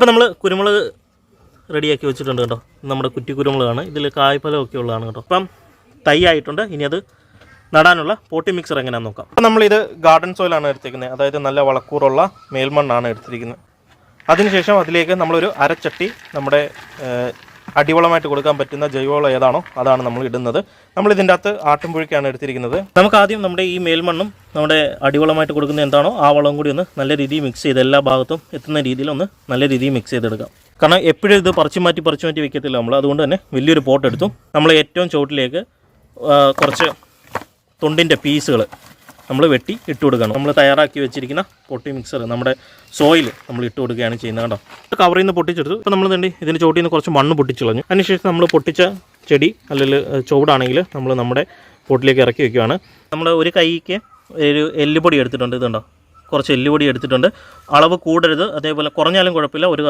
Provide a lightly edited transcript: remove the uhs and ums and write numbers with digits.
അപ്പോൾ നമ്മൾ കുരുമുളക് റെഡിയാക്കി വെച്ചിട്ടുണ്ട് കേട്ടോ. നമ്മുടെ കുറ്റി കുരുമുളകാണ്. ഇതിൽ കായ്ഫലമൊക്കെ ഉള്ളതാണ് കേട്ടോ. അപ്പം തൈ ആയിട്ടുണ്ട്. ഇനി അത് നടാനുള്ള പോട്ടി മിക്സർ എങ്ങനെയാണെന്ന് നോക്കാം. അപ്പം നമ്മളിത് ഗാർഡൻ സോയിലാണ് എടുത്തിരിക്കുന്നത്. അതായത് നല്ല വളക്കൂറുള്ള മേൽമണ്ണാണ് എടുത്തിരിക്കുന്നത്. അതിനുശേഷം അതിലേക്ക് നമ്മളൊരു അരച്ചട്ടി നമ്മുടെ അടിവളമായിട്ട് കൊടുക്കാൻ പറ്റുന്ന ജൈവവളം ഏതാണോ അതാണ് നമ്മൾ ഇടുന്നത്. നമ്മളിതിൻ്റെ അകത്ത് ആട്ടുംപുഴുക്കാണ് എടുത്തിരിക്കുന്നത്. നമുക്ക് ആദ്യം നമ്മുടെ ഈ മേൽമണ്ണും നമ്മുടെ അടിവളമായിട്ട് കൊടുക്കുന്ന എന്താണോ ആ വളം കൂടി ഒന്ന് നല്ല രീതിയിൽ മിക്സ് ചെയ്ത് എല്ലാ ഭാഗത്തും എത്തുന്ന രീതിയിൽ ഒന്ന് നല്ല രീതിയിൽ മിക്സ് ചെയ്തെടുക്കാം. കാരണം എപ്പോഴും ഇത് പറിച്ചു മാറ്റി വെക്കത്തില്ല നമ്മൾ. അതുകൊണ്ട് തന്നെ വലിയൊരു പോട്ട് എടുത്തു. നമ്മൾ ഏറ്റവും ചുവട്ടിലേക്ക് കുറച്ച് തൊണ്ടിൻ്റെ പീസുകൾ നമ്മൾ വെട്ടി ഇട്ട് കൊടുക്കണം. നമ്മൾ തയ്യാറാക്കി വെച്ചിരിക്കുന്ന പൊട്ടി മിക്സർ നമ്മുടെ സോയിൽ നമ്മൾ ഇട്ട് കൊടുക്കുകയാണ് ചെയ്യുന്നത് കേട്ടോ. കവറിൽ നിന്ന് പൊട്ടിച്ചെടുത്തു. ഇപ്പോൾ നമ്മൾ തന്നെ ഇതിൻ്റെ ചോട്ടിൽ നിന്ന് കുറച്ച് മണ്ണ് പൊട്ടിച്ച് കളഞ്ഞു. അതിനുശേഷം നമ്മൾ പൊട്ടിച്ച ചെടി അല്ലെങ്കിൽ ചുവടാണെങ്കിൽ നമ്മൾ നമ്മുടെ പൊട്ടിലേക്ക് ഇറക്കി വെക്കുകയാണ്. നമ്മൾ ഒരു കൈക്ക് ഒരു എല്ലുപൊടി എടുത്തിട്ടുണ്ട്. ഇതുണ്ടോ, കുറച്ച് എല്ലുപൊടി എടുത്തിട്ടുണ്ട്. അളവ് കൂടരുത്, അതേപോലെ കുറഞ്ഞാലും കുഴപ്പമില്ല. ഒരു